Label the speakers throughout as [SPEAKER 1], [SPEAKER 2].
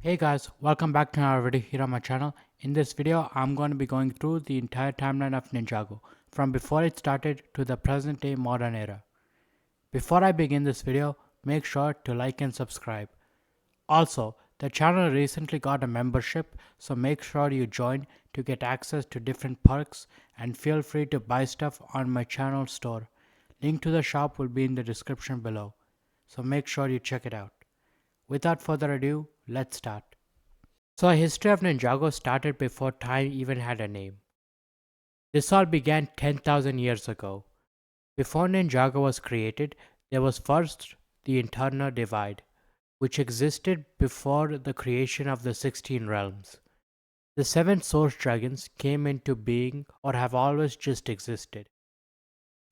[SPEAKER 1] Hey guys, welcome back to another video here on my channel. In this video, I'm going to be going through the entire timeline of Ninjago, from before it started to the present day modern era. Before I begin this video, make sure to like and subscribe. Also, the channel recently got a membership, so make sure you join to get access to different perks and feel free to buy stuff on my channel store. Link to the shop will be in the description below, so make sure you check it out. Without further ado, let's start. So, the history of Ninjago started before time even had a name. This all began 10,000 years ago. Before Ninjago was created, there was first the internal divide, which existed before the creation of the 16 realms. The 7 source dragons came into being or have always just existed.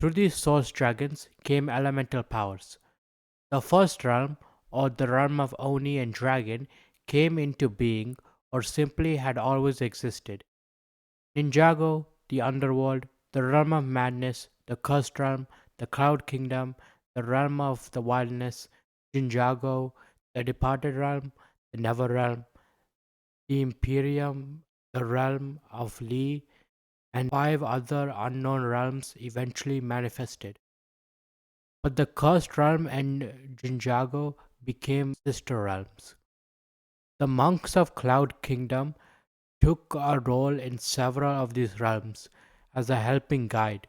[SPEAKER 1] Through these source dragons came elemental powers. The first realm, or the realm of Oni and Dragon, came into being or simply had always existed. Ninjago, the underworld, the realm of madness, the cursed realm, the cloud kingdom, the realm of the wildness, Ninjago, the departed realm, the never realm, the Imperium, the realm of Lee, and 5 other unknown realms eventually manifested. But the cursed realm and Ninjago became sister realms. The monks of Cloud Kingdom took a role in several of these realms as a helping guide,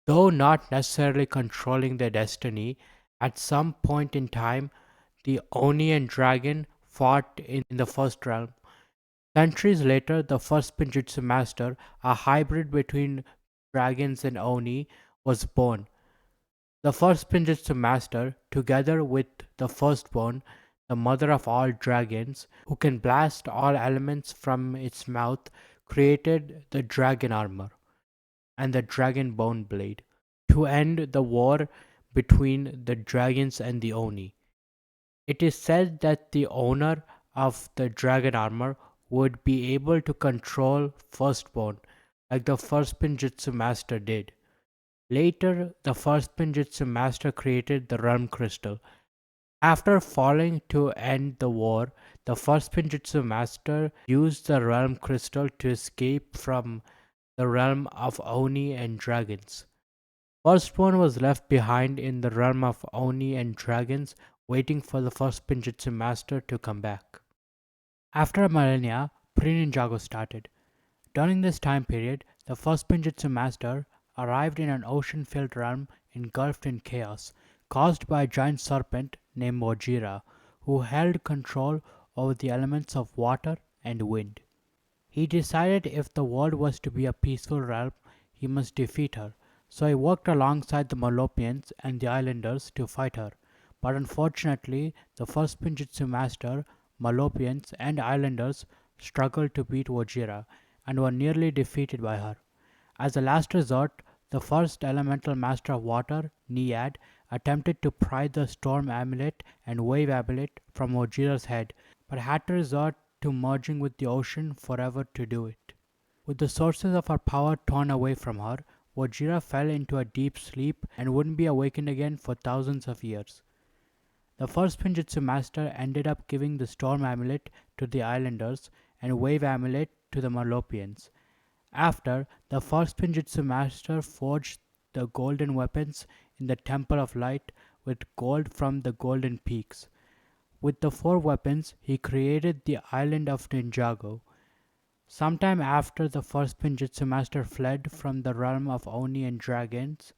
[SPEAKER 1] though not necessarily controlling their destiny. At some point in time, the Oni and Dragon fought in the first realm. Centuries later, the first Spinjitzu Master, a hybrid between dragons and Oni, was born. The first Spinjitzu Master, together with the firstborn, the mother of all dragons, who can blast all elements from its mouth, created the dragon armor and the dragon bone blade to end the war between the dragons and the Oni. It is said that the owner of the dragon armor would be able to control firstborn like the first Spinjitzu Master did. Later, the first Spinjitzu Master created the Realm Crystal. After falling to end the war, the first Spinjitzu Master used the Realm Crystal to escape from the realm of Oni and dragons. Firstborn was left behind in the realm of Oni and dragons, waiting for the first Spinjitzu Master to come back. After a millennia, pre-Ninjago started. During this time period, the first Spinjitzu Master arrived in an ocean-filled realm engulfed in chaos, caused by a giant serpent named Wojira, who held control over the elements of water and wind. He decided if the world was to be a peaceful realm, he must defeat her, so he worked alongside the Malopians and the islanders to fight her. But unfortunately, the first Spinjitzu Master, Malopians, and islanders struggled to beat Wojira and were nearly defeated by her. As a last resort, the first elemental master of water, Niad, attempted to pry the storm amulet and wave amulet from Ojira's head, but had to resort to merging with the ocean forever to do it. With the sources of her power torn away from her, Wojira fell into a deep sleep and wouldn't be awakened again for thousands of years. The first Spinjitzu Master ended up giving the Storm Amulet to the Islanders and Wave Amulet to the Malopians. After, the first Spinjitzu Master forged the golden weapons in the Temple of Light with gold from the Golden Peaks. With the 4 weapons, he created the island of Ninjago. Sometime after the first Spinjitzu Master fled from the realm of Oni and dragons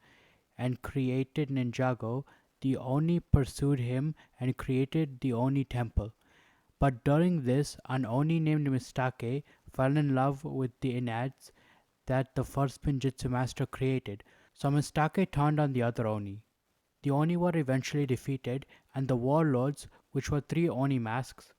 [SPEAKER 1] and created Ninjago, the Oni pursued him and created the Oni Temple. But during this, an Oni named Mistake fell in love with the Inads that the first Spinjitzu Master created, so Mistake turned on the other Oni. The Oni were eventually defeated, and the warlords, which were 3 Oni masks,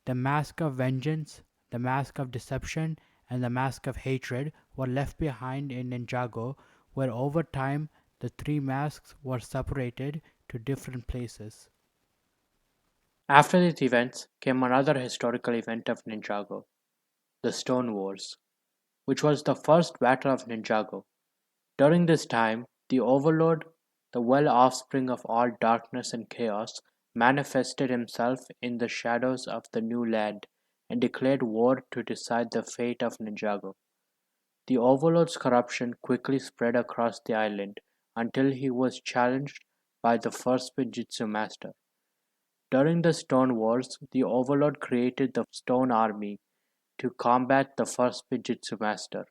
[SPEAKER 1] the Mask of Vengeance, the Mask of Deception, and the Mask of Hatred, were left behind in Ninjago, where over time the 3 masks were separated to different places. After these events came another historical event of Ninjago, the Stone Wars, which was the first battle of Ninjago. During this time, the Overlord, the well offspring of all darkness and chaos, manifested himself in the shadows of the new land and declared war to decide the fate of Ninjago. The Overlord's corruption quickly spread across the island until he was challenged by the first Spinjitzu master. During the Stone Wars, the Overlord created the Stone Army to combat the first Spinjitzu master,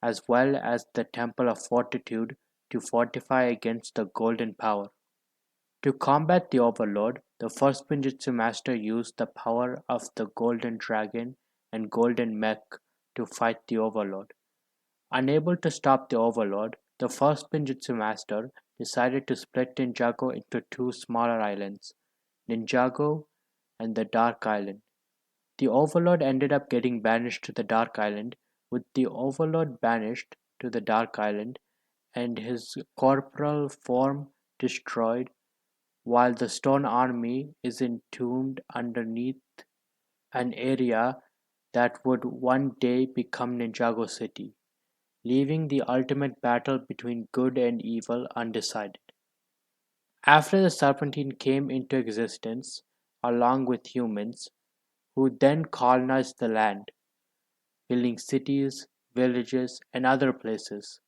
[SPEAKER 1] as well as the Temple of Fortitude to fortify against the Golden Power. To combat the Overlord, the first Spinjitzu master used the power of the Golden Dragon and Golden Mech to fight the Overlord. Unable to stop the Overlord, the first Spinjitzu master decided to split Ninjago into two smaller islands, Ninjago and the Dark Island. The Overlord ended up getting banished to the Dark Island, with the Overlord banished to the Dark Island and his corporal form destroyed, while the Stone Army is entombed underneath an area that would one day become Ninjago City, leaving the ultimate battle between good and evil undecided. After the Serpentine came into existence, along with humans, who then colonized the land, building cities, villages, and other places.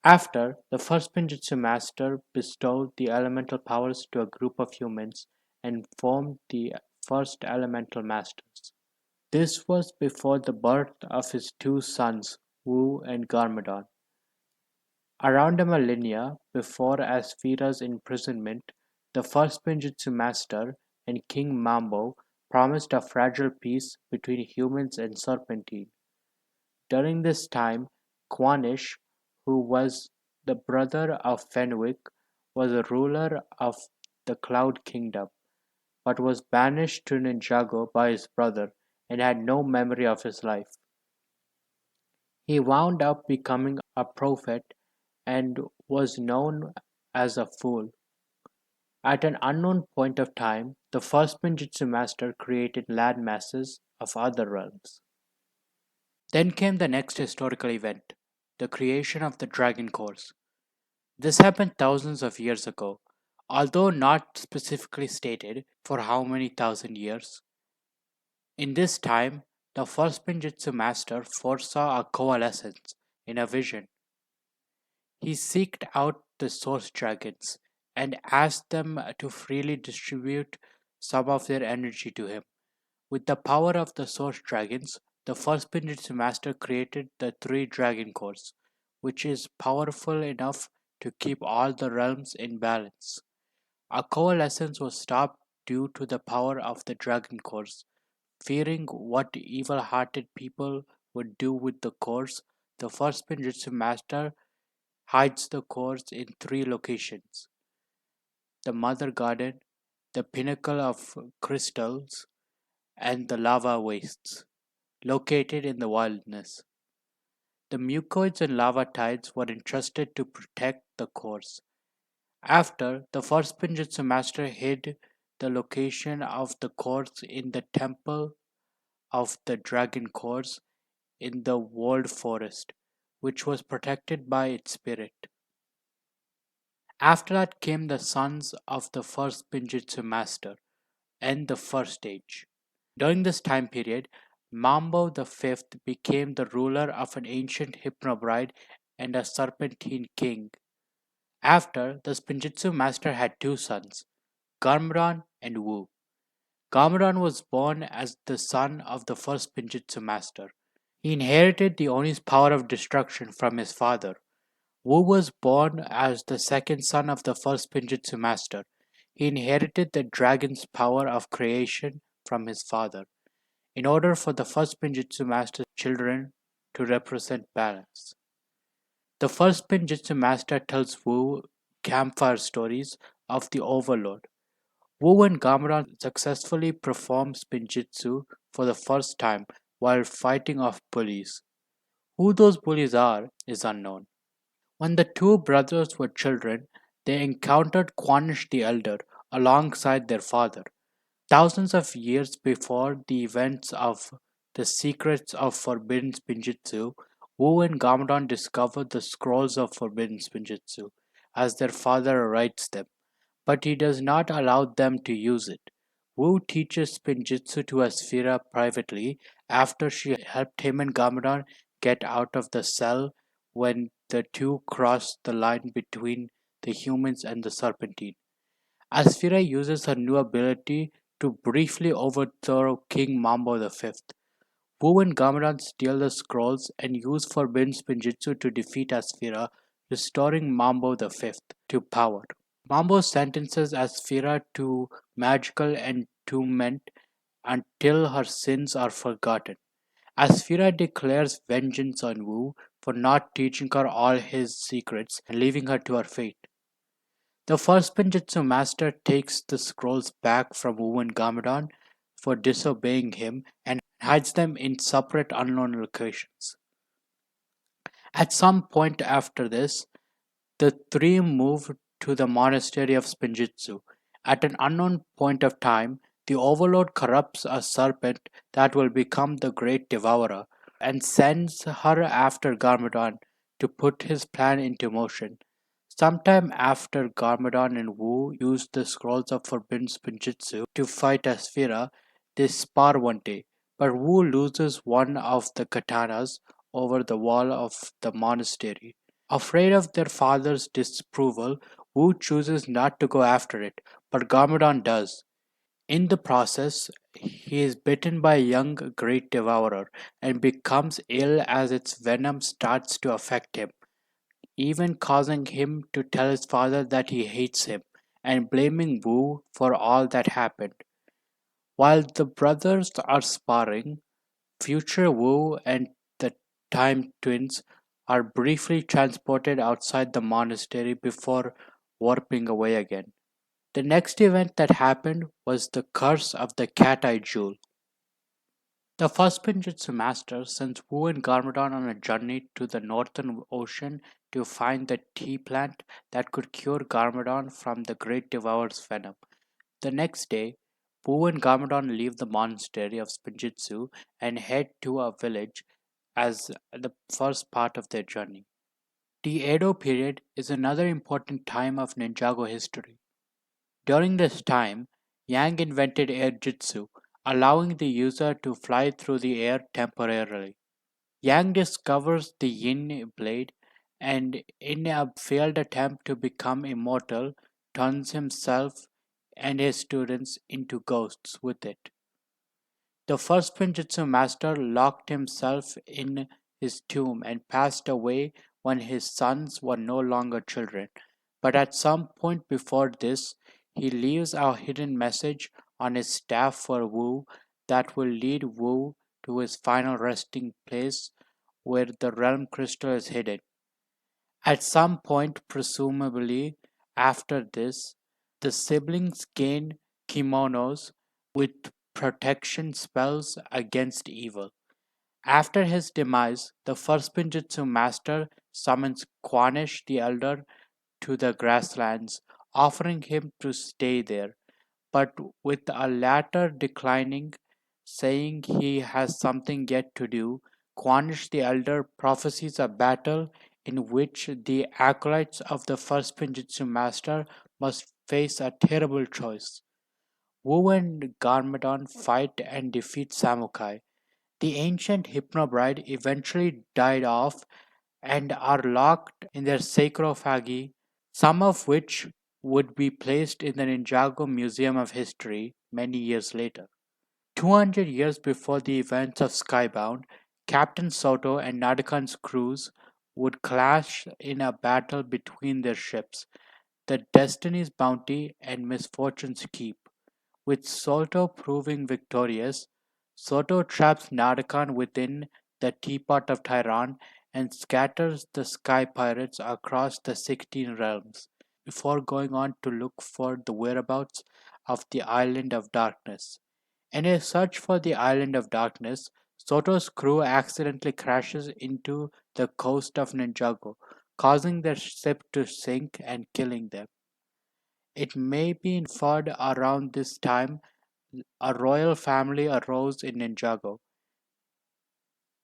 [SPEAKER 1] After, the first Pinjitzu master bestowed the elemental powers to a group of humans and formed the first elemental masters. This was before the birth of his two sons, Wu and Garmadon. Around a millennia before Asphira's imprisonment, the first Pinjitzu master and King Mambo promised a fragile peace between humans and Serpentine. During this time, Quanish, who was the brother of Fenwick, was a ruler of the Cloud Kingdom, but was banished to Ninjago by his brother and had no memory of his life. He wound up becoming a prophet and was known as a fool. At an unknown point of time, the first Ninjutsu master created land masses of other realms. Then came the next historical event, the creation of the Dragon Course. This happened thousands of years ago, although not specifically stated for how many thousand years. In this time, the first Ninjutsu master foresaw a coalescence in a vision. He seeked out the source dragons and asked them to freely distribute some of their energy to him. With the power of the source dragons, the first Spinjitzu master created the three dragon cores, which is powerful enough to keep all the realms in balance. A coalescence was stopped due to the power of the dragon cores. Fearing what evil-hearted people would do with the cores, the first Spinjitzu master hides the cores in three locations: the Mother Garden, the Pinnacle of Crystals, and the Lava Wastes, located in the wilderness. The mucoids and lava tides were entrusted to protect the cores. After, the first Pinjitzu master hid the location of the cores in the Temple of the Dragon Cores in the World Forest, which was protected by its spirit. After that came the sons of the first Pinjitzu master and the first age. During this time period, Mambo the Fifth became the ruler of an ancient Hypnobride and a Serpentine king. After, the Spinjitzu master had two sons, Garmadon and Wu. Garmadon was born as the son of the first Spinjitzu master. He inherited the Oni's power of destruction from his father. Wu was born as the second son of the first Spinjitzu master. He inherited the dragon's power of creation from his father. In order for the first Spinjitzu master's children to represent balance. The first Spinjitzu master tells Wu campfire stories of the Overlord. Wu and Gameron successfully perform Spinjitzu for the first time while fighting off bullies. Who those bullies are is unknown. When the two brothers were children, they encountered Quanish the Elder alongside their father. Thousands of years before the events of the Secrets of Forbidden Spinjitzu, Wu and Gamadon discover the Scrolls of Forbidden Spinjitzu, as their father writes them. but he does not allow them to use it. Wu teaches Spinjitzu to Asphira privately after she helped him and Garmadon get out of the cell when the two crossed the line between the humans and the Serpentine. Asphira uses her new ability to briefly overthrow King Mambo V. Wu and Garmadon steal the scrolls and use Forbidden Spinjitzu to defeat Asphira, restoring Mambo V to power. Mambo sentences Asphira to magical entombment until her sins are forgotten. Asphira declares vengeance on Wu for not teaching her all his secrets and leaving her to her fate. The first Spinjitzu master takes the scrolls back from Wu and Garmadon for disobeying him and hides them in separate unknown locations. At some point after this, the three move to the monastery of Spinjitzu. At an unknown point of time, the Overlord corrupts a serpent that will become the Great Devourer and sends her after Garmadon to put his plan into motion. Sometime after Garmadon and Wu use the scrolls of Forbidden Spinjitzu to fight Asphira, they spar one day, but Wu loses one of the katanas over the wall of the monastery. Afraid of their father's disapproval, Wu chooses not to go after it, but Garmadon does. In the process, he is bitten by a young great devourer and becomes ill as its venom starts to affect him, even causing him to tell his father that he hates him and blaming Wu for all that happened. While the brothers are sparring, future Wu and the Time Twins are briefly transported outside the monastery before warping away again. The next event that happened was the curse of the cat eye jewel. The first Pinjitsu master sends Wu and Garmadon on a journey to the northern ocean to find the tea plant that could cure Garmadon from the great devourer's venom. The next day, Wu and Garmadon leave the monastery of Spinjitzu and head to a village as the first part of their journey. The Edo period is another important time of Ninjago history. During this time, Yang invented air jitsu, allowing the user to fly through the air temporarily. Yang discovers the yin blade and, in a failed attempt to become immortal, turns himself and his students into ghosts with it. The first Pinjitsu master locked himself in his tomb and passed away when his sons were no longer children. But at some point before this, he leaves a hidden message on his staff for Wu that will lead Wu to his final resting place where the realm crystal is hidden. At some point, presumably after this, the siblings gain kimonos with protection spells against evil. After his demise, the first Pinjitsu master summons Quanish the Elder to the grasslands, offering him to stay there, but with a latter declining, saying he has something yet to do. Quanish the Elder prophesies a battle in which the acolytes of the first Pinjitsu master must face a terrible choice. Wu and Garmadon fight and defeat Samukai. The ancient Hypnobride eventually died off and are locked in their sarcophagi, some of which would be placed in the Ninjago Museum of History many years later. 200 years before the events of Skybound, Captain Soto and Nadakan's crews would clash in a battle between their ships, the Destiny's Bounty and Misfortune's Keep. With Soto proving victorious, Soto traps Narakan within the Teapot of Tyran and scatters the sky pirates across the 16 realms before going on to look for the whereabouts of the Island of Darkness. In a search for the Island of Darkness, Soto's crew accidentally crashes into the coast of Ninjago, causing their ship to sink and killing them. It may be inferred around this time a royal family arose in Ninjago.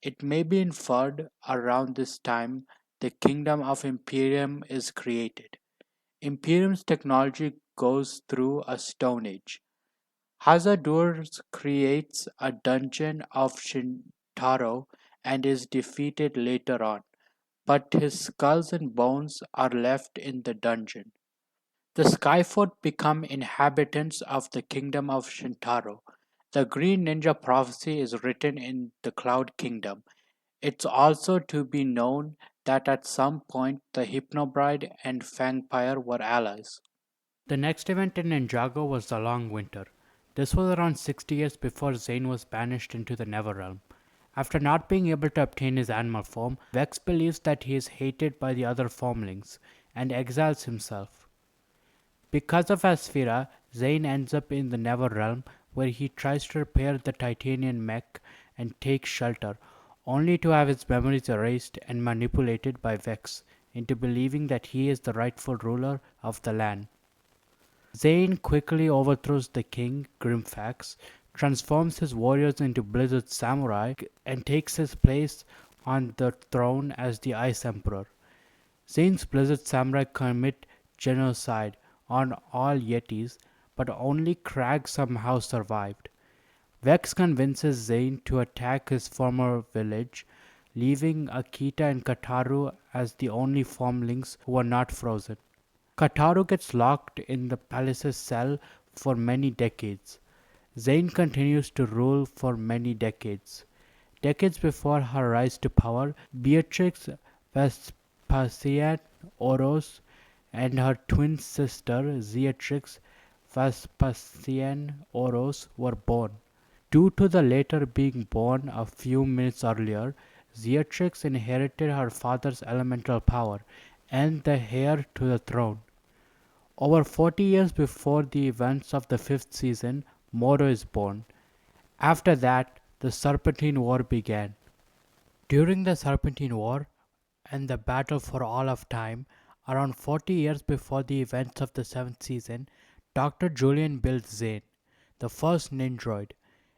[SPEAKER 1] It may be inferred around this time the kingdom of Imperium is created. Imperium's technology goes through a stone age. Hazardous creates a dungeon of Shintaro and is defeated later on, but his skulls and bones are left in the dungeon. The Skyfoot become inhabitants of the kingdom of Shintaro. The Green Ninja prophecy is written in the Cloud Kingdom. It's also to be known that at some point the Hypnobride and Fangpire were allies. The next event in Ninjago was the Long Winter. This was around 60 years before Zane was banished into the Neverrealm. After not being able to obtain his animal form, Vex believes that he is hated by the other formlings and exiles himself. Because of Asphira, Zane ends up in the Neverrealm where he tries to repair the Titanian mech and take shelter, only to have his memories erased and manipulated by Vex into believing that he is the rightful ruler of the land. Zane quickly overthrows the king, Grimfax, transforms his warriors into Blizzard Samurai, and takes his place on the throne as the Ice Emperor. Zane's Blizzard Samurai commit genocide on all Yetis, but only Crag somehow survived. Vex convinces Zane to attack his former village, leaving Akita and Kataru as the only formlings who are not frozen. Kataru gets locked in the palace's cell for many decades. Zane continues to rule for many decades. Decades before her rise to power, Beatrix Vespasian Oros and her twin sister Zeatrix Vespasian Oros were born. Due to the latter being born a few minutes earlier, Zeatrix inherited her father's elemental power and the heir to the throne. Over 40 years before the events of the fifth season, Moro is born. After that, the Serpentine War began. During the Serpentine War and the battle for all of time, around 40 years before the events of the seventh season, Dr. Julian builds Zane, the first Ninjroid,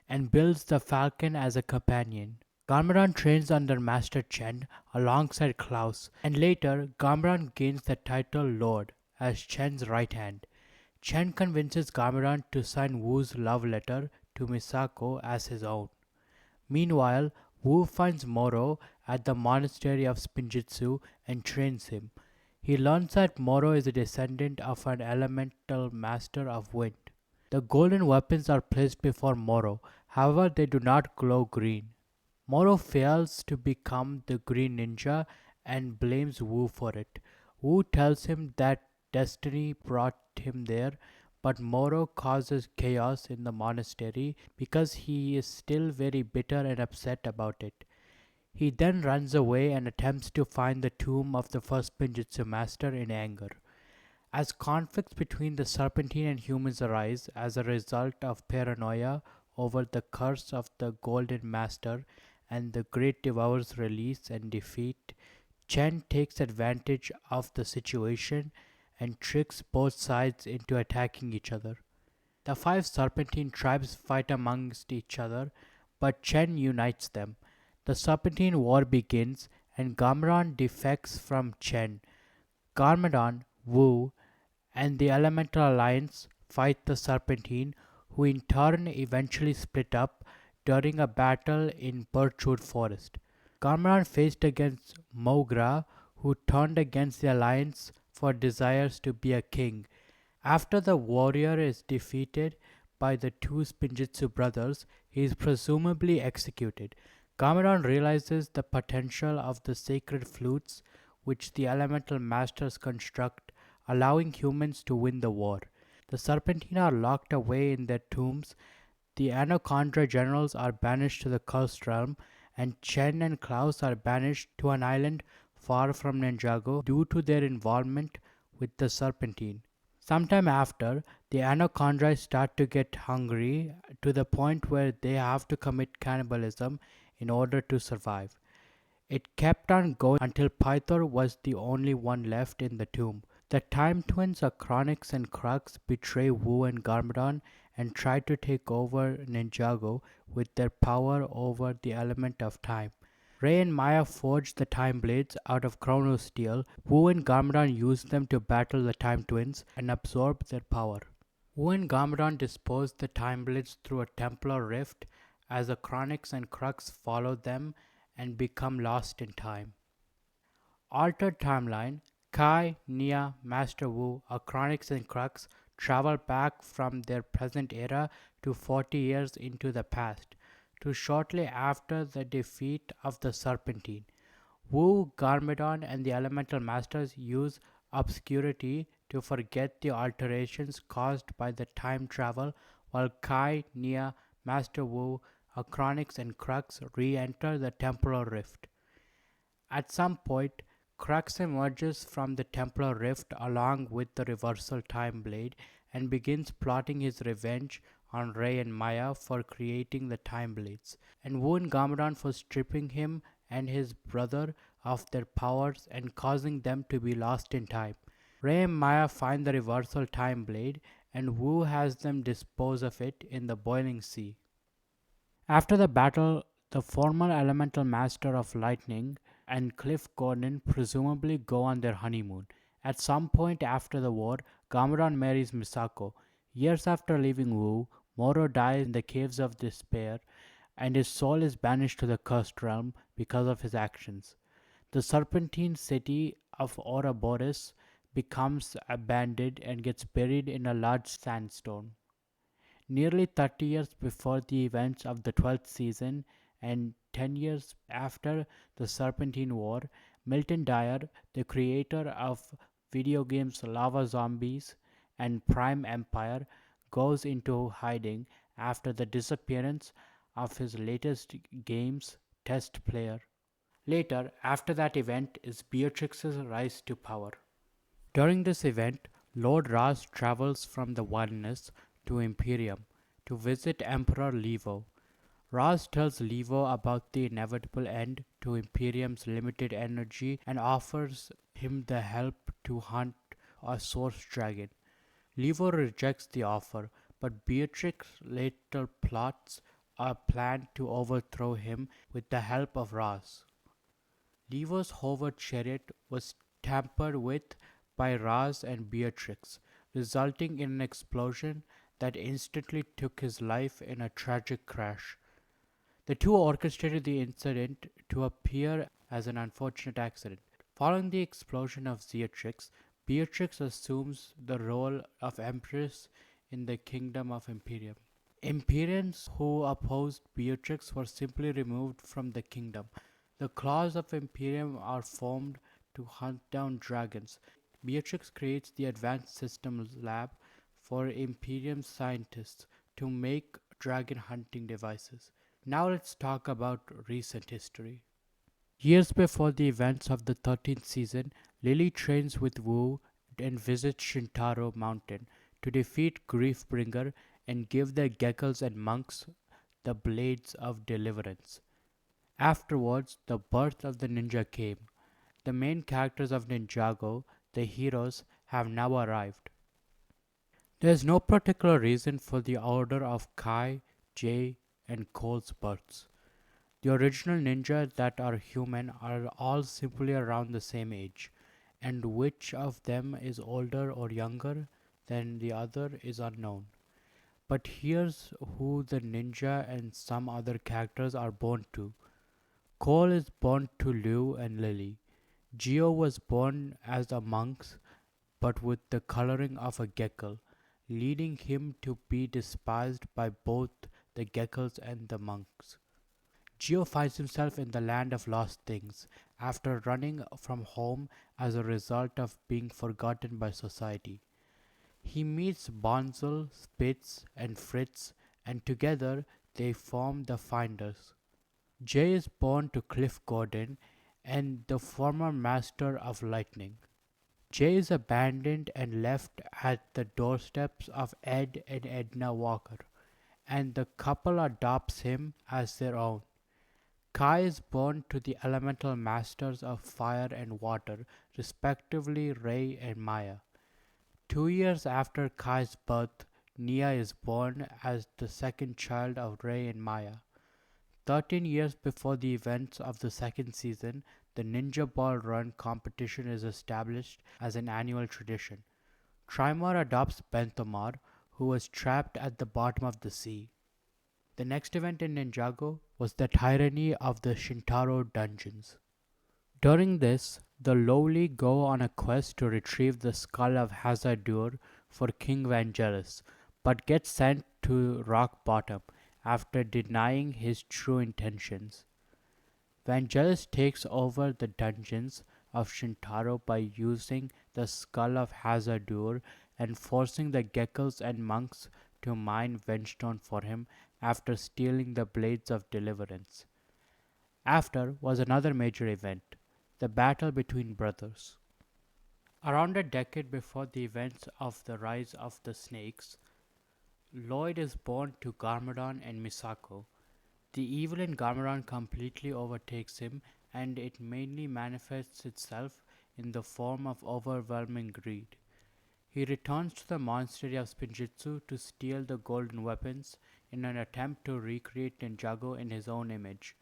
[SPEAKER 1] and builds the Falcon as a companion. Garmadon trains under Master Chen alongside Klaus, and later Garmadon gains the title Lord as Chen's right hand. Chen convinces Garmadon to sign Wu's love letter to Misako as his own. Meanwhile, Wu finds Moro at the monastery of Spinjitzu and trains him. He learns that Moro is a descendant of an elemental master of wind. The golden weapons are placed before Moro, however, they do not glow green. Moro fails to become the Green Ninja and blames Wu for it. Wu tells him that destiny brought him there, but Moro causes chaos in the monastery because he is still very bitter and upset about it. He then runs away and attempts to find the tomb of the first Pinjitsu master in anger. As conflicts between the Serpentine and humans arise as a result of paranoia over the curse of the Golden Master and the Great Devourer's release and defeat, Chen takes advantage of the situation and tricks both sides into attacking each other. The five Serpentine tribes fight amongst each other, but Chen unites them. The Serpentine War begins and Garmadon defects from Chen. Garmadon, Wu, and the Elemental Alliance fight the Serpentine, who in turn eventually split up during a battle in Birchwood Forest. Garmadon faced against Mogra, who turned against the Alliance for desires to be a king. After the warrior is defeated by the two Spinjitzu brothers, he is presumably executed. Garmadon realizes the potential of the sacred flutes which the elemental masters construct, allowing humans to win the war. The Serpentine are locked away in their tombs, the Anaconda generals are banished to the Cursed Realm, and Chen and Klaus are banished to an island far from Ninjago due to their involvement with the Serpentine. Sometime after, the Anaconda start to get hungry to the point where they have to commit cannibalism in order to survive. It kept on going until Pythor was the only one left in the tomb. The Time Twins, Achronix and Crux, betray Wu and Garmadon and try to take over Ninjago with their power over the element of time. Rei and Maya forged the Time Blades out of chrono steel. Wu and Garmadon used them to battle the Time Twins and absorb their power. Wu and Garmadon disposed the Time Blades through a Templar rift as the Chronics and Crux follow them and become lost in time. Altered timeline: Kai, Nia, Master Wu, Acronix and Crux travel back from their present era to 40 years into the past, to shortly after the defeat of the Serpentine. Wu, Garmadon, and the Elemental Masters use obscurity to forget the alterations caused by the time travel, while Kai, Nia, Master Wu, Acronix, and Crux re enter the temporal rift. At some point, Crux emerges from the Templar Rift along with the Reversal Time Blade and begins plotting his revenge on Rei and Maya for creating the Time Blades, and Wu and Garmadon for stripping him and his brother of their powers and causing them to be lost in time. Rei and Maya find the Reversal Time Blade, and Wu has them dispose of it in the boiling sea. After the battle, the former Elemental Master of Lightning and Cliff Gordon presumably go on their honeymoon. At some point after the war, Gamadon marries Misako. Years after leaving Wu, Moro dies in the Caves of Despair, and his soul is banished to the Cursed Realm because of his actions. The Serpentine city of Ouroboros becomes abandoned and gets buried in a large sandstone. Nearly 30 years before the events of the 12th season and 10 years after the Serpentine War, Milton Dyer, the creator of video games Lava Zombies and Prime Empire, goes into hiding after the disappearance of his latest game's test player. Later, after that event, is Beatrix's rise to power. During this event, Lord Raz travels from the Oneness to Imperium to visit Emperor Levo. Raz tells Levo about the inevitable end to Imperium's limited energy and offers him the help to hunt a source dragon. Levo rejects the offer, but Beatrix later plots a plan to overthrow him with the help of Raz. Levo's hover chariot was tampered with by Raz and Beatrix, resulting in an explosion that instantly took his life in a tragic crash. The two orchestrated the incident to appear as an unfortunate accident. Following the explosion of Beatrix, Beatrix assumes the role of Empress in the Kingdom of Imperium. Imperians who opposed Beatrix were simply removed from the kingdom. The claws of Imperium are formed to hunt down dragons. Beatrix creates the Advanced Systems Lab for Imperium scientists to make dragon hunting devices. Now let's talk about recent history. Years before the events of the 13th season, Lily trains with Wu and visits Shintaro Mountain to defeat Griefbringer and give the Geckos and monks the Blades of Deliverance. Afterwards, the birth of the ninja came. The main characters of Ninjago, the heroes, have now arrived. There is no particular reason for the order of Kai, Jay, and Cole's births. The original ninja that are human are all simply around the same age, and which of them is older or younger than the other is unknown. But here's who the ninja and some other characters are born to. Cole is born to Liu and Lily. Geo was born as a monk but with the coloring of a Gekko, leading him to be despised by both the Geckos and the monks. Geo finds himself in the land of lost things after running from home as a result of being forgotten by society. He meets Bonzel, Spitz, and Fritz, and together they form the Finders. Jay is born to Cliff Gordon and the former Master of Lightning. Jay is abandoned and left at the doorsteps of Ed and Edna Walker, and the couple adopts him as their own. Kai is born to the elemental masters of fire and water, respectively Rei and Maya. 2 years after Kai's birth, Nia is born as the second child of Rei and Maya. 13 years before the events of the second season, the Ninja Ball Run competition is established as an annual tradition. Trimor adopts Benthomar, who was trapped at the bottom of the sea. The next event in Ninjago was the tyranny of the Shintaro dungeons. During this, the lowly go on a quest to retrieve the skull of Hazard-dur for King Vangelis, but get sent to rock bottom after denying his true intentions. Vangelis takes over the dungeons of Shintaro by using the skull of Hazard-dur and forcing the geckos and monks to mine Vengestone for him after stealing the Blades of Deliverance. After was another major event, the battle between brothers. Around a decade before the events of the Rise of the Snakes, Lloyd is born to Garmadon and Misako. The evil in Garmadon completely overtakes him, and it mainly manifests itself in the form of overwhelming greed. He returns to the monastery of Spinjitzu to steal the golden weapons in an attempt to recreate Ninjago in his own image.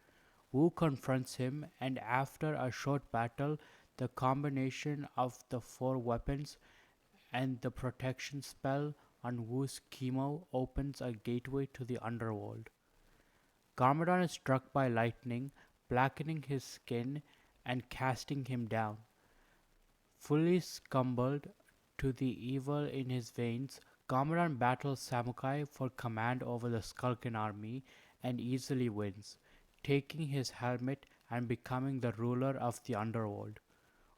[SPEAKER 1] Wu confronts him, and after a short battle, the combination of the four weapons and the protection spell on Wu's chemo opens a gateway to the underworld. Garmadon is struck by lightning, blackening his skin and casting him down. Fully succumbed to the evil in his veins, Garmadon battles Samukai for command over the Skulkin army and easily wins, taking his helmet and becoming the ruler of the underworld.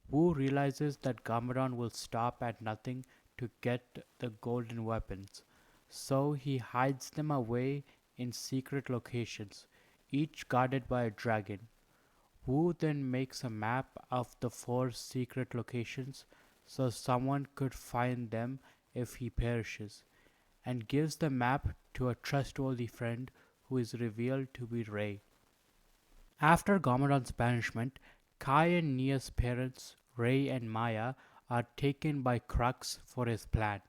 [SPEAKER 1] Wu realizes that Garmadon will stop at nothing to get the golden weapons, so he hides them away in secret locations, each guarded by a dragon. Wu then makes a map of the four secret locations so someone could find them if he perishes, and gives the map to a trustworthy friend who is revealed to be Rei. After Garmadon's banishment, Kai and Nia's parents, Rei and Maya, are taken by Crux for his plan.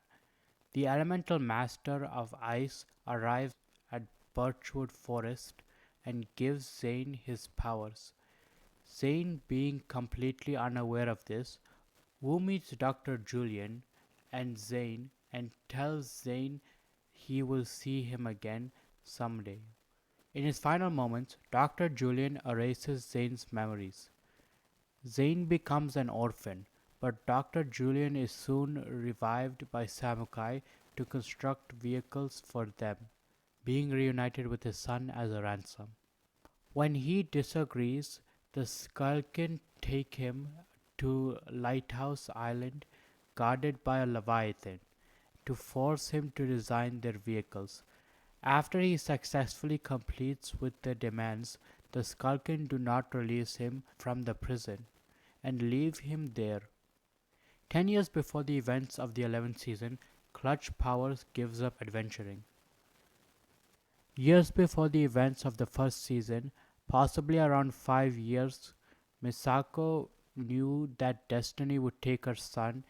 [SPEAKER 1] The elemental master of ice arrives at Birchwood Forest and gives Zane his powers. Zane being completely unaware of this, Wu meets Dr. Julian and Zane and tells Zane he will see him again someday. In his final moments, Dr. Julian erases Zane's memories. Zane becomes an orphan, but Dr. Julian is soon revived by Samukai to construct vehicles for them, being reunited with his son as a ransom. When he disagrees, the Skulkin take him to Lighthouse Island, guarded by a Leviathan, to force him to design their vehicles. After he successfully completes with the demands, the Skulkin do not release him from the prison and leave him there. 10 years before the events of the 11th season, Clutch Powers gives up adventuring. Years before the events of the first season, possibly around 5 years, Misako knew that Destiny would take her son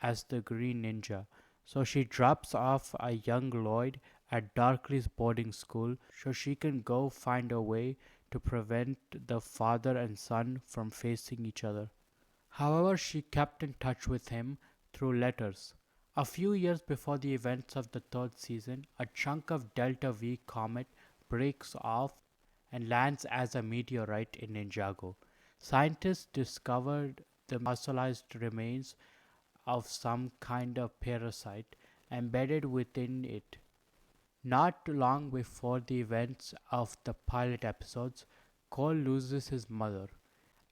[SPEAKER 1] as the Green Ninja, so she drops off a young Lloyd at Darkly's boarding school so she can go find a way to prevent the father and son from facing each other. However, she kept in touch with him through letters. A few years before the events of the third season, a chunk of Delta V comet breaks off and lands as a meteorite in Ninjago. Scientists discovered the fossilized remains of some kind of parasite embedded within it. Not long before the events of the pilot episodes, Cole loses his mother.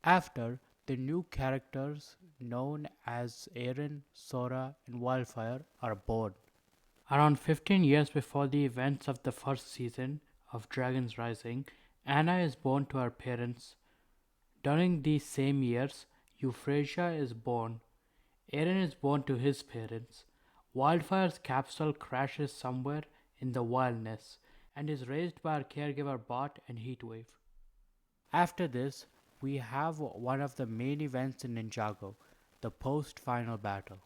[SPEAKER 1] After, the new characters known as Aaron, Sora, and Wildfire are born. Around 15 years before the events of the first season of Dragon's Rising, Anna is born to her parents. During these same years, Euphrasia is born. Aaron is born to his parents. Wildfire's capsule crashes somewhere in the wilderness and is raised by her caregiver Bot and Heatwave. After this, we have one of the main events in Ninjago, the post-final battle.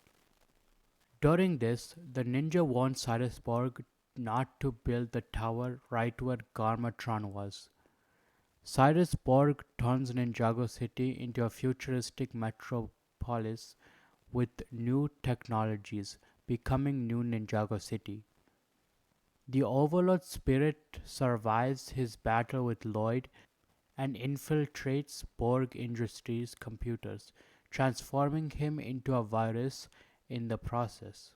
[SPEAKER 1] During this, the ninja warns Cyrusborg not to build the tower right where Garmatron was. Cyrus Borg turns Ninjago City into a futuristic metropolis with new technologies, becoming New Ninjago City. The Overlord spirit survives his battle with Lloyd and infiltrates Borg Industries' computers, transforming him into a virus in the process.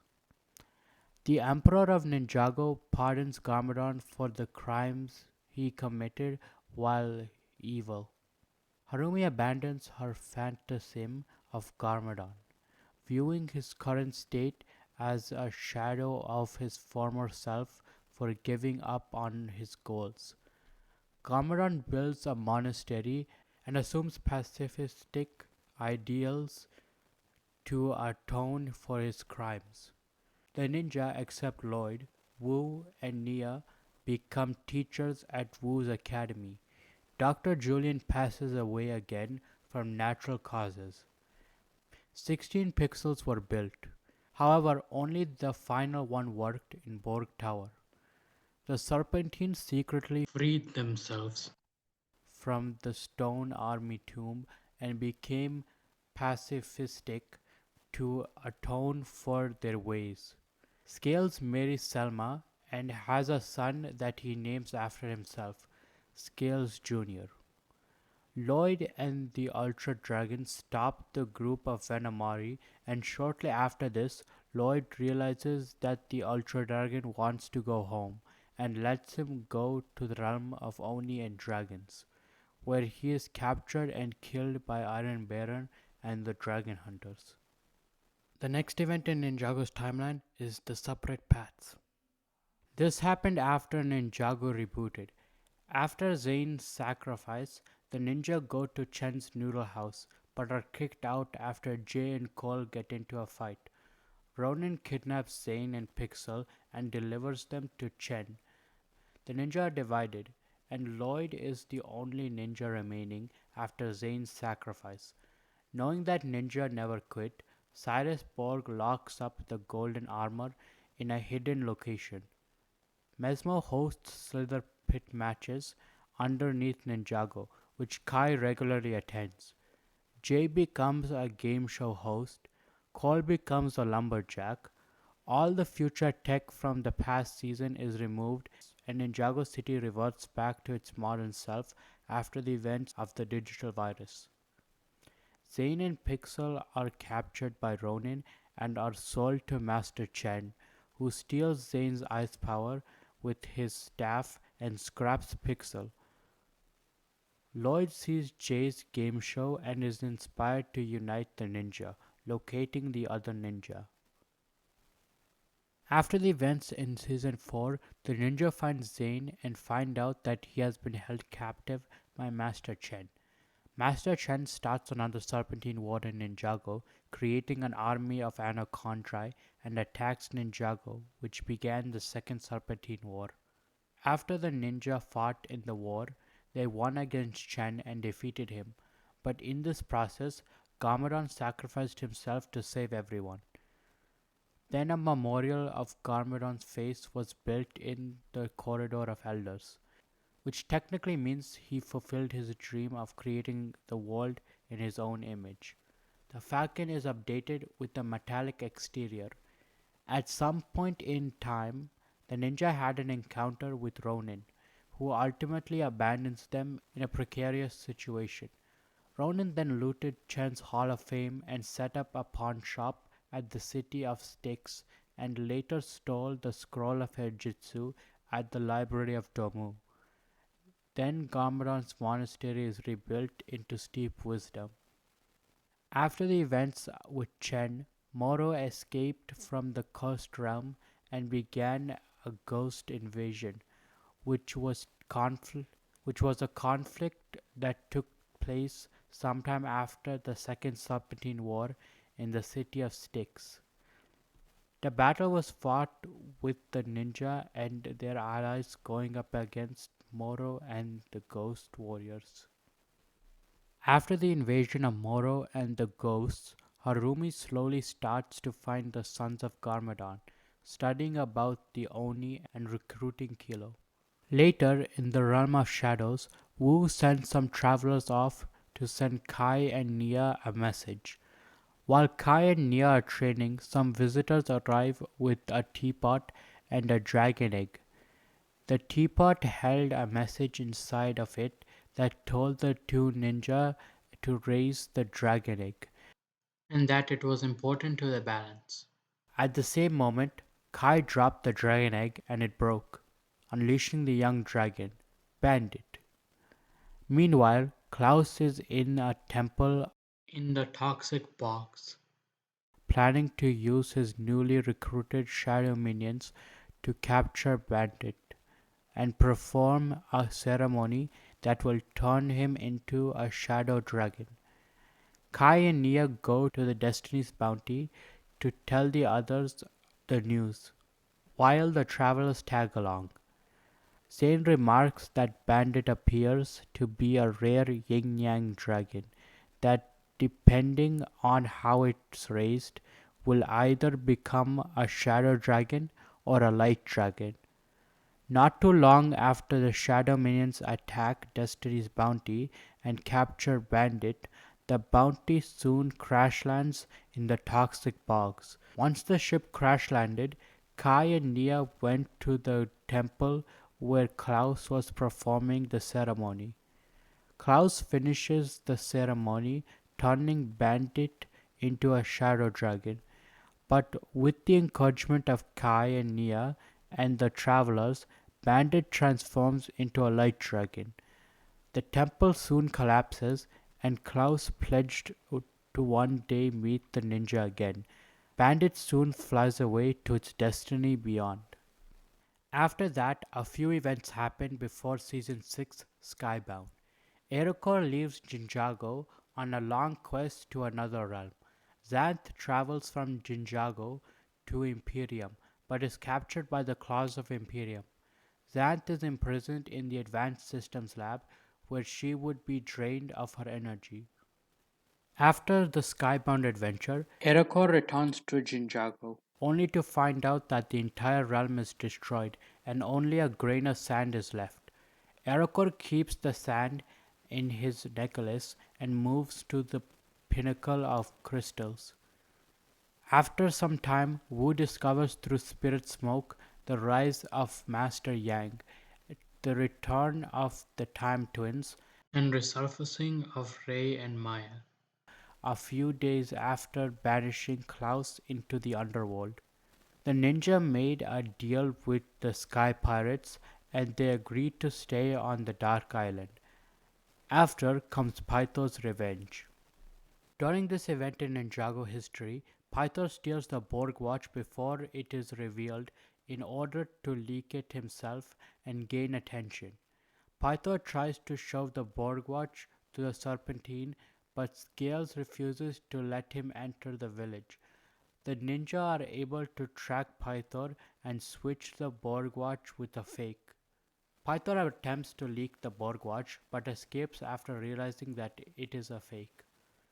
[SPEAKER 1] The Emperor of Ninjago pardons Garmadon for the crimes he committed while evil. Harumi abandons her phantasm of Garmadon, viewing his current state as a shadow of his former self for giving up on his goals. Garmadon builds a monastery and assumes pacifistic ideals to atone for his crimes. The ninja, except Lloyd, Wu, and Nia, become teachers at Wu's academy. Dr. Julian passes away again from natural causes. 16 pixels were built. However, only the final one worked in Borg Tower. The Serpentines secretly freed themselves from the Stone Army tomb and became pacifistic to atone for their ways. Scales marries Selma and has a son that he names after himself, Scales Jr. Lloyd and the Ultra Dragon stop the group of Venomari, and shortly after this, Lloyd realizes that the Ultra Dragon wants to go home and lets him go to the realm of Oni and dragons, where he is captured and killed by Iron Baron and the Dragon Hunters. The next event in Ninjago's timeline is the Separate Paths. This happened after Ninjago rebooted. After Zane's sacrifice, the ninja go to Chen's noodle house, but are kicked out after Jay and Cole get into a fight. Ronin kidnaps Zane and Pixel and delivers them to Chen. The ninja are divided, and Lloyd is the only ninja remaining after Zane's sacrifice. Knowing that Ninja never quit, Cyrus Borg locks up the golden armor in a hidden location. Mesmo hosts Slither Pit matches underneath Ninjago, which Kai regularly attends. Jay becomes a game show host, Cole becomes a lumberjack, all the future tech from the past season is removed, and Ninjago City reverts back to its modern self after the events of the digital virus. Zane and Pixel are captured by Ronin and are sold to Master Chen, who steals Zane's ice power with his staff and scraps Pixel. Lloyd sees Jay's game show and is inspired to unite the ninja, locating the other ninja. After the events in Season 4, the ninja finds Zane and find out that he has been held captive by Master Chen. Master Chen starts another Serpentine war in Ninjago, creating an army of Anacondrae and attacks Ninjago, which began the Second Serpentine War. After the ninja fought in the war, they won against Chen and defeated him, but in this process, Garmadon sacrificed himself to save everyone. Then a memorial of Garmadon's face was built in the Corridor of Elders, which technically means he fulfilled his dream of creating the world in his own image. The Falcon is updated with a metallic exterior. At some point in time, the ninja had an encounter with Ronin, who ultimately abandons them in a precarious situation. Ronin then looted Chen's Hall of Fame and set up a pawn shop at the City of Styx, and later stole the Scroll of Herjitsu at the Library of Domu. Then Garmadon's monastery is rebuilt into Steep Wisdom. After the events with Chen, Moro escaped from the cursed realm and began a ghost invasion, which was a conflict that took place sometime after the Second Serpentine War in the city of Styx. The battle was fought with the ninja and their allies going up against Moro and the Ghost Warriors. After the invasion of Moro and the Ghosts, Harumi slowly starts to find the sons of Garmadon, studying about the Oni and recruiting Kilo. Later, in the realm of shadows, Wu sends some travelers off to send Kai and Nia a message. While Kai and Nia are training, some visitors arrive with a teapot and a dragon egg. The teapot held a message inside of it that told the two ninja to raise the dragon egg, and that it was important to the balance. At the same moment, Kai dropped the dragon egg and it broke, unleashing the young dragon, Bandit. Meanwhile, Klaus is in a temple in the toxic box, planning to use his newly recruited shadow minions to capture Bandit and perform a ceremony that will turn him into a shadow dragon. Kai and Nia go to the Destiny's Bounty to tell the others the news, while the travelers tag along. Zane remarks that Bandit appears to be a rare yin-yang dragon that, depending on how it's raised, will either become a shadow dragon or a light dragon. Not too long after the Shadow Minions attack Destiny's Bounty and capture Bandit, the bounty soon crash lands in the toxic bogs. Once the ship crash landed, Kai and Nia went to the temple where Klaus was performing the ceremony. Klaus finishes the ceremony, turning Bandit into a shadow dragon. But with the encouragement of Kai and Nia and the travelers, Bandit transforms into a light dragon. The temple soon collapses, and Klaus pledged to one day meet the ninja again. Bandit soon flies away to its destiny beyond. After that, a few events happen before Season 6 Skybound. Ericor leaves Ninjago on a long quest to another realm. Xanth travels from Ninjago to Imperium, but is captured by the claws of Imperium. Xanth is imprisoned in the Advanced Systems Lab, where she would be drained of her energy. After the Skybound adventure, Ericor returns to Ninjago, only to find out that the entire realm is destroyed and only a grain of sand is left. Ericor keeps the sand in his necklace and moves to the pinnacle of crystals. After some time, Wu discovers through spirit smoke the rise of Master Yang, the return of the Time Twins, and resurfacing of Ray and Maya, a few days after banishing Klaus into the underworld. The ninja made a deal with the Sky Pirates and they agreed to stay on the Dark Island. After comes Pytho's revenge. During this event in Ninjago history, Pythor steals the Borg watch before it is revealed in order to leak it himself and gain attention. Pythor tries to shove the Borg watch to the Serpentine, but Scales refuses to let him enter the village. The ninja are able to track Pythor and switch the Borg watch with a fake. Pythor attempts to leak the Borg watch but escapes after realizing that it is a fake.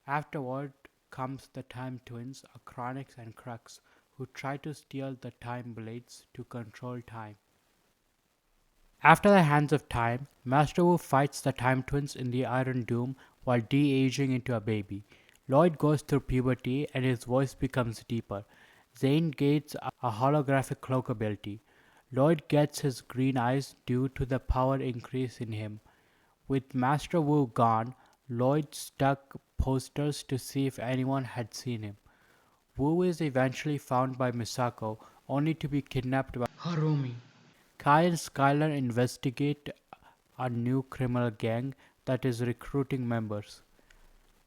[SPEAKER 1] Afterward comes the Time Twins, Acronix and Crux, who try to steal the Time Blades to control time. After the Hands of Time, Master Wu fights the Time Twins in the Iron Doom while de-aging into a baby. Lloyd goes through puberty and his voice becomes deeper. Zane gains a holographic cloak ability. Lloyd gets his green eyes due to the power increase in him. With Master Wu gone, Lloyd stuck posters to see if anyone had seen him. Wu is eventually found by Misako, only to be kidnapped by Harumi. Kai and Skylar investigate a new criminal gang that is recruiting members.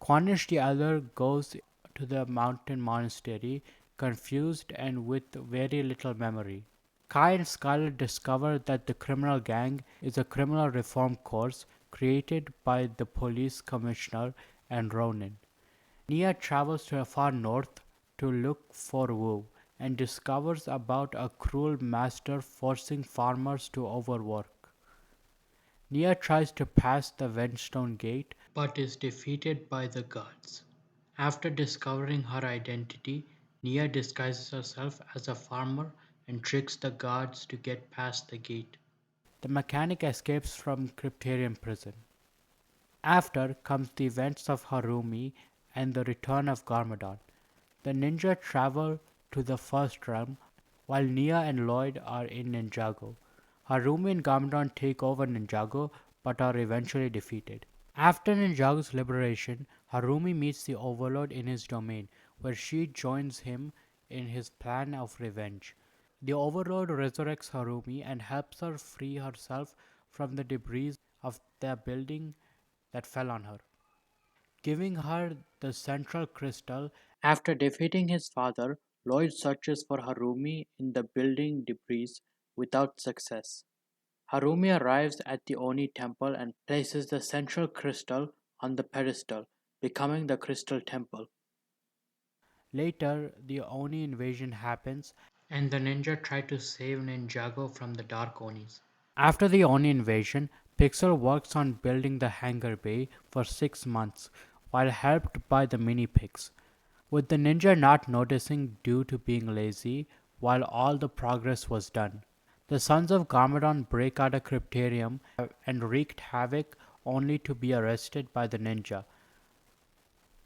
[SPEAKER 1] Cornish the other goes to the mountain monastery, confused and with very little memory. Kai and Skylar discover that the criminal gang is a criminal reform course created by the police commissioner and Ronin. Nia travels to the far north to look for Wu and discovers about a cruel master forcing farmers to overwork. Nia tries to pass the Whetstone Gate but is defeated by the guards. After discovering her identity, Nia disguises herself as a farmer and tricks the guards to get past the gate. The mechanic escapes from Cryptarium prison. After comes the events of Harumi and the return of Garmadon. The ninja travel to the first realm while Nia and Lloyd are in Ninjago. Harumi and Garmadon take over Ninjago but are eventually defeated. After Ninjago's liberation, Harumi meets the Overlord in his domain, where she joins him in his plan of revenge. The Overlord resurrects Harumi and helps her free herself from the debris of the building that fell on her, giving her the central crystal. After defeating his father, Lloyd searches for Harumi in the building debris without success. Harumi arrives at the Oni temple and places the central crystal on the pedestal, becoming the Crystal Temple. Later, the Oni invasion happens and the ninja try to save Ninjago from the Dark Onis. After the Oni invasion, Pixel works on building the hangar bay for 6 months while helped by the mini pigs, with the ninja not noticing due to being lazy while all the progress was done. The sons of Garmadon break out a cryptarium and wreaked havoc only to be arrested by the ninja.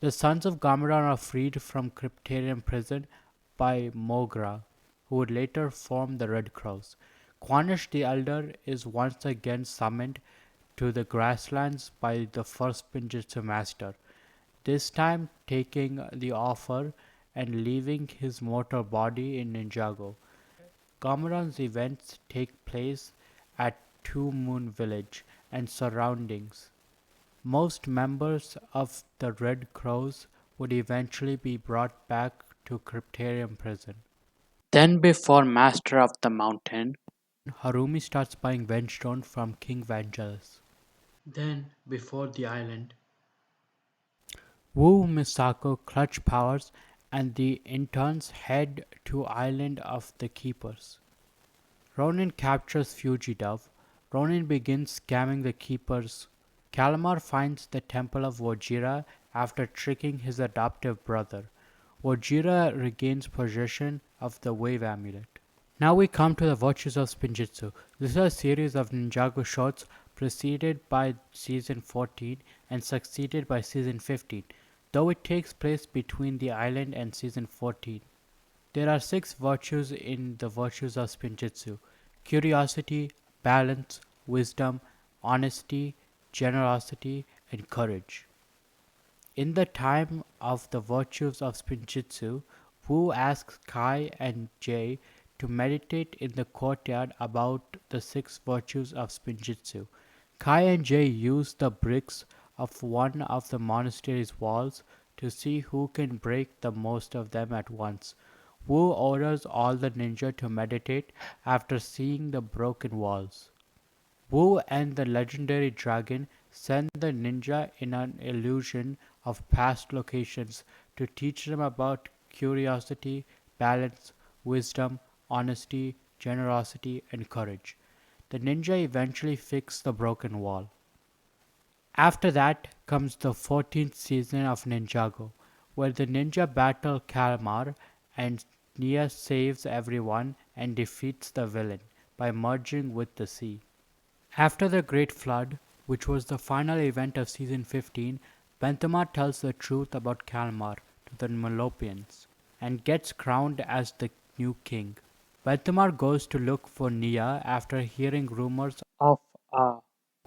[SPEAKER 1] The sons of Garmadon are freed from cryptarium prison by Mogra, who would later form the Red Crows. Quanish the Elder is once again summoned to the grasslands by the first Pinjitzu master, this time taking the offer and leaving his mortal body in Ninjago. Garmadon's events take place at Two Moon Village and surroundings. Most members of the Red Crows would eventually be brought back to Cryptarium prison. Then before Master of the Mountain, Harumi starts buying Vengestone from King Vangelis. Then, before the island, Wu Misako clutch powers and the interns head to Island of the Keepers. Ronin captures Fujidove. Ronin begins scamming the Keepers. Calamar finds the temple of Wojira after tricking his adoptive brother. Wojira regains possession of the Wave Amulet. Now we come to the virtues of Spinjitzu. This is a series of Ninjago shorts preceded by season 14 and succeeded by season 15, though it takes place between the island and season 14. There are 6 virtues in the virtues of Spinjitzu: curiosity, balance, wisdom, honesty, generosity, and courage. In the time of the virtues of Spinjitzu, Wu asks Kai and Jay to meditate in the courtyard about the 6 virtues of Spinjitzu. Kai and Jay use the bricks of one of the monastery's walls to see who can break the most of them at once. Wu orders all the ninja to meditate after seeing the broken walls. Wu and the legendary dragon send the ninja in an illusion of past locations to teach them about curiosity, balance, wisdom, honesty, generosity, and courage. The ninja eventually fix the broken wall. After that comes the 14th season of Ninjago, where the ninja battle Kalmar and Nia saves everyone and defeats the villain by merging with the sea. After the Great Flood, which was the final event of season 15, Benthamar tells the truth about Kalmar to the Melopians and gets crowned as the new king. Benthamar goes to look for Nia after hearing rumors of a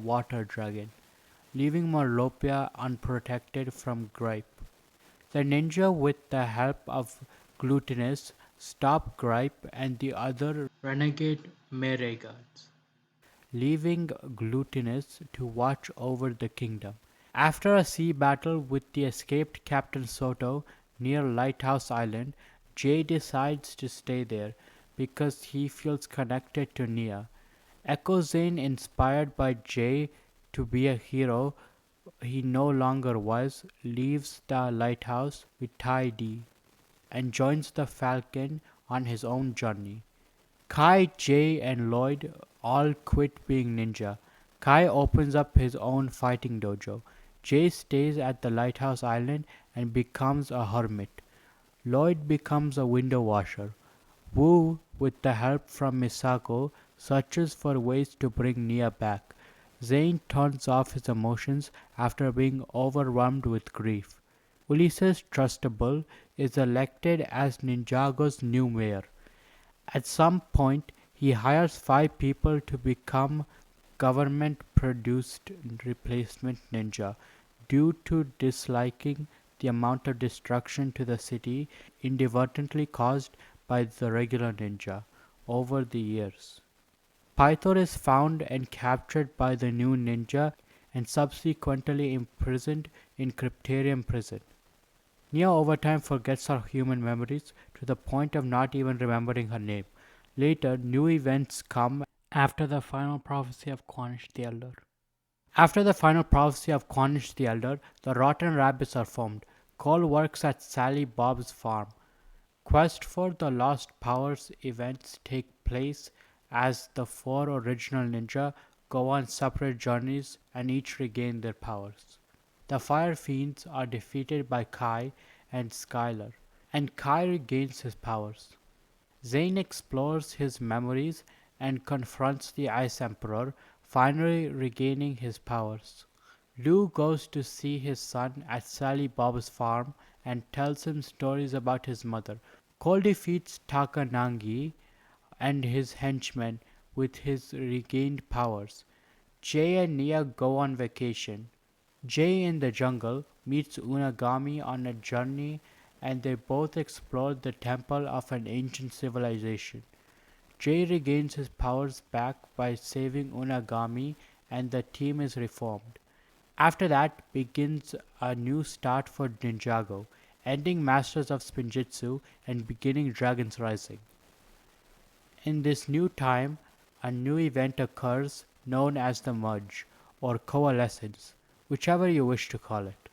[SPEAKER 1] water dragon, leaving Merlopia unprotected from Gripe. The ninja, with the help of Glutinous, stop Gripe and the other renegade Meregads, leaving Glutinous to watch over the kingdom. After a sea battle with the escaped Captain Soto near Lighthouse Island, Jay decides to stay there because he feels connected to Nia. Echo Zane, inspired by Jay to be a hero he no longer was, leaves the lighthouse with Tai D and joins the Falcon on his own journey. Kai, Jay, and Lloyd all quit being ninja. Kai opens up his own fighting dojo. Jay stays at the lighthouse island and becomes a hermit. Lloyd becomes a window washer. Wu, with the help from Misako, searches for ways to bring Nia back. Zane turns off his emotions after being overwhelmed with grief. Ulysses Trustable is elected as Ninjago's new mayor. At some point, he hires 5 people to become government-produced replacement ninja due to disliking the amount of destruction to the city inadvertently caused by the regular ninja over the years. Pythor is found and captured by the new ninja and subsequently imprisoned in Cryptarium prison. Nia over time forgets her human memories to the point of not even remembering her name. Later, new events come after the final prophecy of Quanish the Elder. After the final prophecy of Quanish the Elder, the Rotten Rabbits are formed. Cole works at Sally Bob's farm. Quest for the Lost Powers events take place as the 4 original ninja go on separate journeys and each regain their powers. The Fire Fiends are defeated by Kai and Skylar, and Kai regains his powers. Zane explores his memories and confronts the Ice Emperor, finally regaining his powers. Lou goes to see his son at Sally Bob's farm and tells him stories about his mother. Cole defeats Takanagi and his henchmen with his regained powers. Jay and Nia go on vacation. Jay in the jungle meets Unagami on a journey and they both explore the temple of an ancient civilization. Jay regains his powers back by saving Unagami and the team is reformed. After that begins a new start for Ninjago, ending Masters of Spinjitzu and beginning Dragon's Rising. In this new time, a new event occurs known as the Merge, or Coalescence, whichever you wish to call it.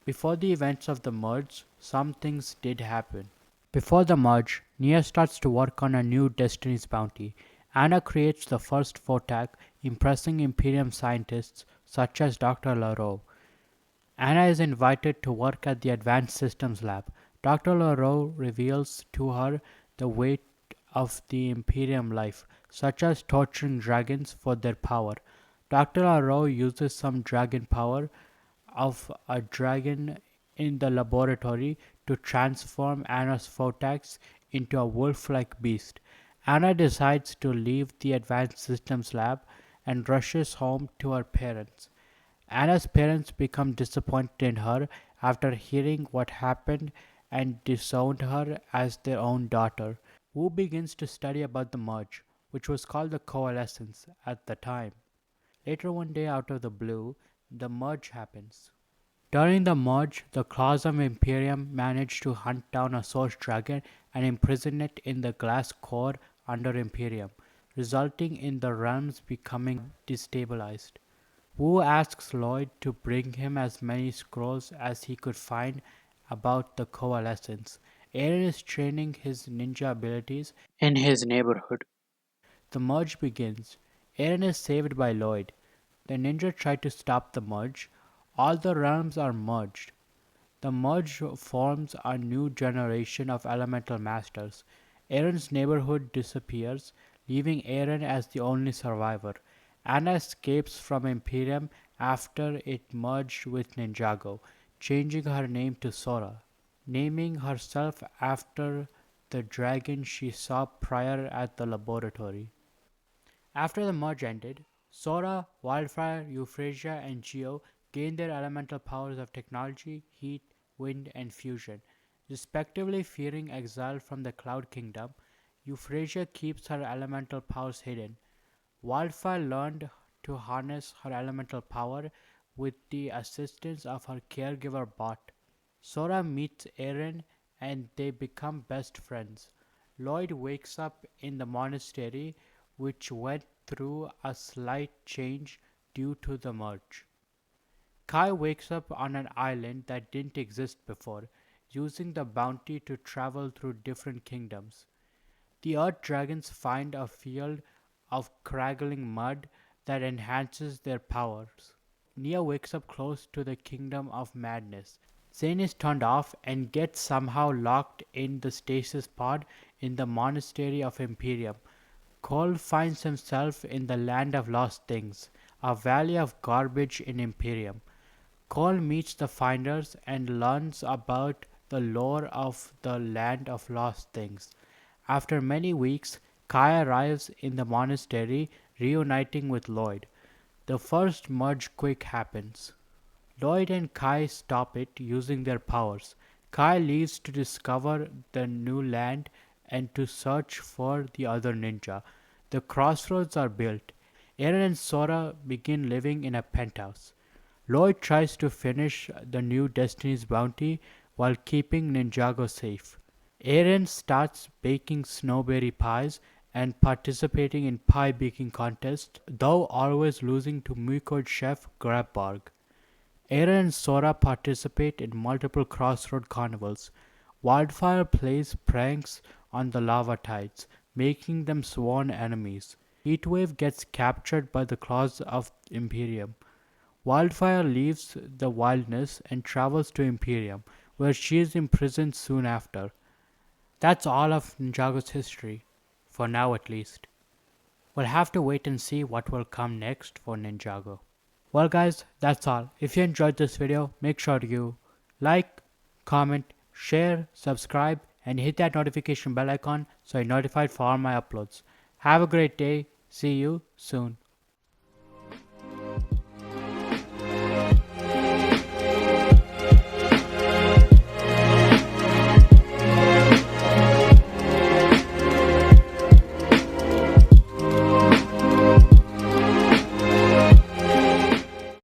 [SPEAKER 1] Before the events of the Merge, some things did happen. Before the Merge, Nia starts to work on a new Destiny's Bounty. Anna creates the first Photak, impressing Imperium scientists such as Dr. LaRoe. Anna is invited to work at the Advanced Systems Lab. Dr. LaRoe reveals to her the weight of the Imperium life, such as torturing dragons for their power. Dr. LaRoe uses some dragon power of a dragon in the laboratory to transform Anna's Photax into a wolf-like beast. Anna decides to leave the Advanced Systems Lab and rushes home to her parents. Anna's parents become disappointed in her after hearing what happened and disowned her as their own daughter. Wu begins to study about the merge, which was called the Coalescence at the time. Later one day, out of the blue, the merge happens. During the merge, the Claws of Imperium manage to hunt down a source dragon and imprison it in the glass core under Imperium, resulting in the realms becoming destabilized. Wu asks Lloyd to bring him as many scrolls as he could find about the Coalescence. Eren is training his ninja abilities in his neighborhood. The merge begins. Eren is saved by Lloyd. The ninja try to stop the merge. All the realms are merged. The merge forms a new generation of elemental masters. Eren's neighborhood disappears, leaving Eren as the only survivor. Anna escapes from Imperium after it merged with Ninjago, changing her name to Sora, naming herself after the dragon she saw prior at the laboratory. After the merge ended, Sora, Wildfire, Euphrasia, and Geo gained their elemental powers of technology, heat, wind, and fusion. Respectively fearing exile from the Cloud Kingdom, Euphrasia keeps her elemental powers hidden. Wildfire learned to harness her elemental power with the assistance of her caregiver bot. Sora meets Eren and they become best friends. Lloyd wakes up in the monastery, which went through a slight change due to the merge. Kai wakes up on an island that didn't exist before, using the bounty to travel through different kingdoms. The Earth Dragons find a field of craggling mud that enhances their powers. Nia wakes up close to the Kingdom of Madness. Zane is turned off and gets somehow locked in the stasis pod in the Monastery of Imperium. Cole finds himself in the Land of Lost Things, a valley of garbage in Imperium. Cole meets the Finders and learns about the lore of the Land of Lost Things. After many weeks, Kai arrives in the monastery, reuniting with Lloyd. The first merge quick happens. Lloyd and Kai stop it using their powers. Kai leaves to discover the new land and to search for the other ninja. The crossroads are built. Eren and Sora begin living in a penthouse. Lloyd tries to finish the new Destiny's bounty while keeping Ninjago safe. Eren starts baking snowberry pies and participating in pie baking contests, though always losing to Muko's chef Grabbarg. Eren and Sora participate in multiple crossroad carnivals. Wildfire plays pranks on the lava tides, making them sworn enemies. Heatwave gets captured by the claws of Imperium. Wildfire leaves the wilderness and travels to Imperium, where she is imprisoned soon after. That's all of Ninjago's history, for now at least. We'll have to wait and see what will come next for Ninjago. Well guys, that's all. If you enjoyed this video, make sure you like, comment, share, subscribe, and hit that notification bell icon so you're notified for all my uploads. Have a great day. See you soon.